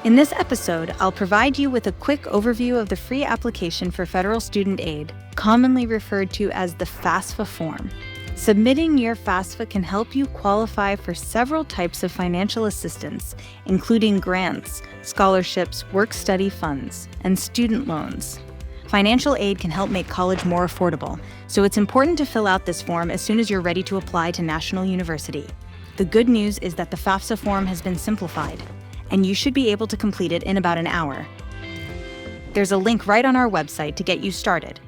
In this episode, I'll provide you with a quick overview of the free application for federal student aid, commonly referred to as the FAFSA form. Submitting your FAFSA can help you qualify for several types of financial assistance, including grants, scholarships, work-study funds, and student loans. Financial aid can help make college more affordable, so it's important to fill out this form as soon as you're ready to apply to National University. The good news is that the FAFSA form has been simplified, and you should be able to complete it in about an hour. There's a link right on our website to get you started.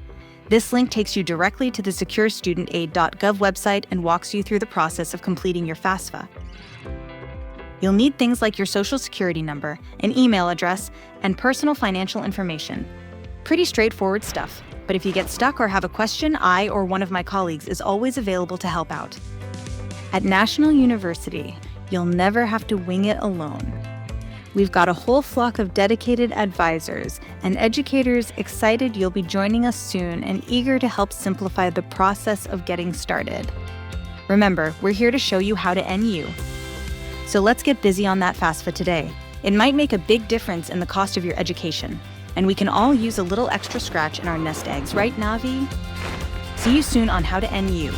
This link takes you directly to the securestudentaid.gov website and walks you through the process of completing your FAFSA. You'll need things like your social security number, an email address, and personal financial information. Pretty straightforward stuff, but if you get stuck or have a question, I or one of my colleagues is always available to help out. At National University, you'll never have to wing it alone. We've got a whole flock of dedicated advisors and educators excited you'll be joining us soon and eager to help simplify the process of getting started. Remember, we're here to show you how to NU. So let's get busy on that FAFSA today. It might make a big difference in the cost of your education, and we can all use a little extra scratch in our nest eggs, right, Navi? See you soon on How to NU.